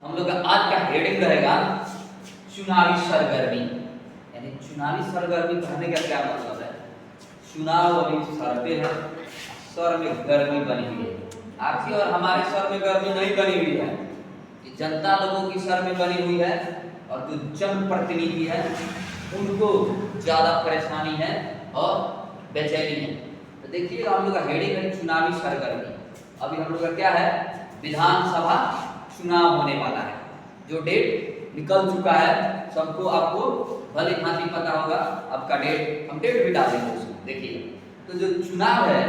हम लोग का आज का हेडिंग रहेगा चुनावी सरगर्मी। यानी चुनावी सरगर्मी कहने का क्या मतलब है? चुनाव अभी सर पे है, सर में गर्मी बनी हुई है। आपकी और हमारे सर में गर्मी नहीं बनी हुई है, ये जनता लोगों की सर में बनी हुई है। और जो जनप्रतिनिधि है उनको ज्यादा परेशानी है और बेचैनी है। तो देखिए हम लोग का हेडिंग है चुनावी सरगर्मी। अभी हम लोग का क्या है, विधानसभा चुनाव होने वाला है। जो डेट निकल चुका है सबको, आपको भली भांति पता होगा। आपका डेट हम डेट भी डालेंगे उसमें। देखिए तो जो चुनाव है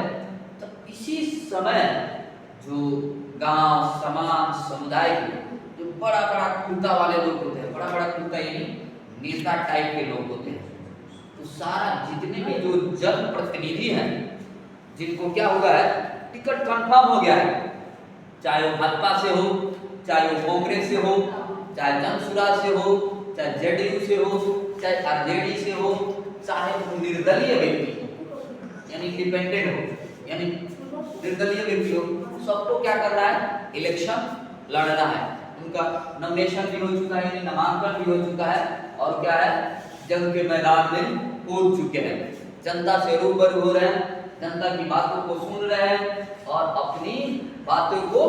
तो इसी समय जो गांव समाज समुदाय के जो बड़ा बड़ा कुर्ता वाले लोग होते हैं, बड़ा बड़ा कुर्ता यानी नेता टाइप के लोग होते हैं, तो सारा जितने भी जो जनप्रतिनिधि हैं जिनको क्या हुआ है, टिकट कंफर्म हो गया है, चाहे वो भाजपा से हो, चाहे वो कांग्रेस से हो, चाहे जनसुराज से हो, चाहे जेडीयू से हो, चाहे आरजेडी से हो, चाहे वो निर्दलीय व्यक्ति हो यानी इंडिपेंडेंट हो, यानी निर्दलीय व्यक्ति हो, सबको क्या करना है, इलेक्शन लड़ना है। उनका नॉमिनेशन भी हो चुका है, यानी नामांकन भी हो चुका है, और क्या है, जंग के मैदान में कूद चुके हैं, जनता से रूबरू हो रहे हैं, जनता की बातों को सुन रहे हैं और अपनी बातों को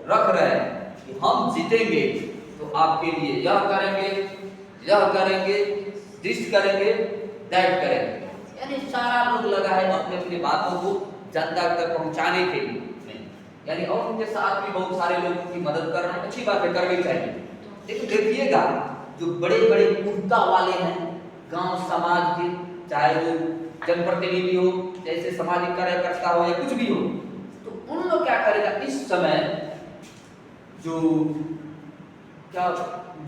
रख रहे हैं कि हम जीतेंगे तो आपके लिए यह करेंगे, यह करेंगे, दिस करेंगे, दैट करेंगे। यानी सारा लोग लगा है अपने अपनी बातों को जनता तक पहुंचाने के लिए। यानी और उनके साथ भी बहुत सारे लोगों की मदद कर रहे हैं, अच्छी बात है, करनी चाहिए। लेकिन देखिएगा जो बड़े बड़े कुर्ता वाले हैं गांव समाज के, चाहे वो जनप्रतिनिधि हो, जैसे सामाजिक कार्यकर्ता हो या कुछ भी हो, तो उन लोग क्या करेगा इस समय, जो क्या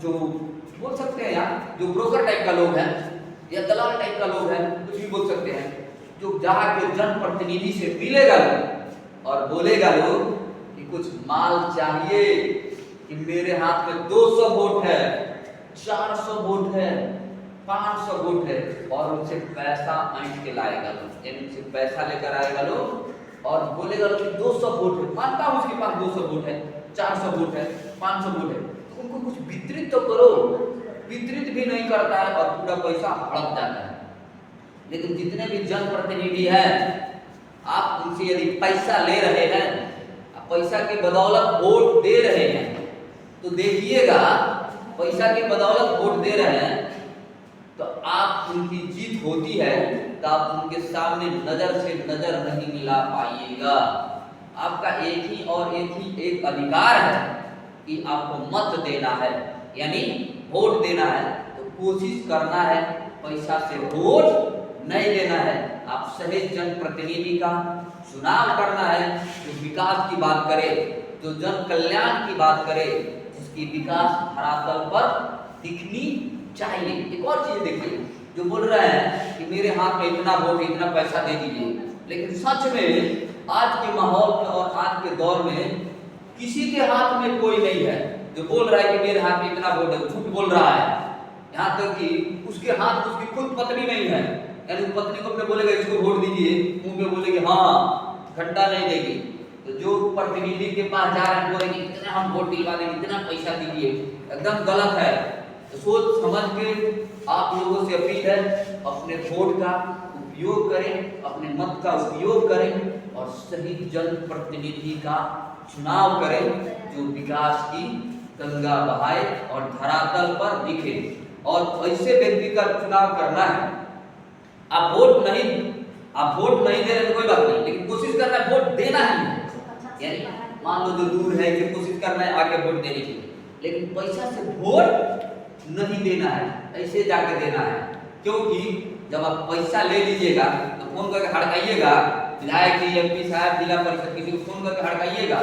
जो बोल सकते हैं यार, जो ब्रोकर टाइप का लोग हैं या दलाल टाइप का लोग हैं, कुछ भी बोल सकते हैं, जो जाके जनप्रतिनिधि से मिलेगा और बोलेगा लोग कि कुछ माल चाहिए, कि मेरे हाथ में 200 वोट है, 400 वोट है, 500 वोट है, और उनसे पैसा ऐंठ के लाएगा लोग, यानी उनसे पैसा लेकर आएगा लोग और बोलेगा लोग कि 200 वोट है, मानता हूं उसके पास 200 वोट है, 400 वोट है, 500 वोट है, तो उनको कुछ वितरित तो करो। वितरित भी नहीं करता है और पूरा पैसा हड़प जाता है। लेकिन जितने भी जनप्रतिनिधि हैं, आप उनसे यदि पैसा ले रहे हैं, पैसा के बदौलत वोट दे रहे हैं, तो देखिएगा पैसा के बदौलत वोट दे रहे हैं तो आप उनकी जीत होती है तो आप उनके सामने नजर से नजर नहीं मिला पाइएगा। आपका एक ही और एक अधिकार है कि आपको मत देना है, यानी वोट देना है, तो कोशिश करना है पैसा से वोट नहीं लेना है। आप सही जनप्रतिनिधि का चुनाव करना है जो विकास की बात करे, जो जन कल्याण की बात करे, जिसकी विकास धरातल पर दिखनी चाहिए। एक और चीज देखिए, जो बोल रहे हैं कि मेरे हाथ में इतना वोट, इतना पैसा दे दीजिए, लेकिन सच में आज के माहौल में और आज के दौर में किसी के हाथ में कोई नहीं है जो बोल रहा है कि मेरे हाथ में इतना वोट है, झूठ बोल रहा है। यहाँ तक कि उसके हाथ उसकी खुद पत्नी नहीं है, यानी पत्नी को अपने बोलेगा इसको वोट दीजिए, मुंह पे बोलेगी हाँ, घंटा नहीं देगी। तो जो प्रतिनिधि के पास जा रहे हैं बोलेंगे इतना हम वोट दिलवा देंगे, इतना पैसा दीजिए, एकदम गलत है। तो सोच समझ के आप लोगों से अपील है, अपने वोट का उपयोग करें, अपने मत का उपयोग करें और सही जनप्रतिनिधि का चुनाव करें जो विकास की गंगा बहाए और धरातल पर दिखे। और ऐसे व्यक्ति का चुनाव करना है। आप वोट नहीं दे रहे तो कोई बात नहीं, लेकिन कोशिश करना है वोट देना ही है। यानी मान लो जो दूर है कि कोशिश करना है आके वोट देने की, लेकिन पैसा से वोट नहीं देना है, ऐसे जाके देना है। क्योंकि जब आप पैसा ले लीजिएगा तो फोन करके हड़काइएगा, विधायक जी, एमपी साहब, जिला परिषद किसी को फोन करके हड़काइएगा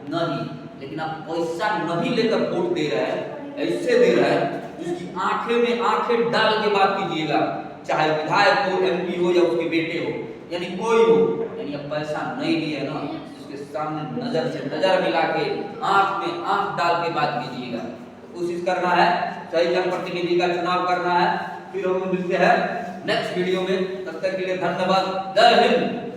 नहीं। लेकिन आप पैसा नहीं लेकर वोट दे रहे हैं, ऐसे दे रहे हैं, उसकी आंखें में आंखें डाल के बात कीजिएगा, चाहे विधायक हो, एमपी हो या उसके बेटे हो, यानी कोई हो। यानी अब पैसा नहीं लिए ना, उसके सामने नजर से नजर मिला के आंख में आंख डाल के बात कीजिएगा। कोशिश करना है सही जनप्रतिनिधि का चुनाव करना है। फिर हम मिलते हैं नेक्स्ट वीडियो में, तब तक के लिए धन्यवाद। जय हिंद।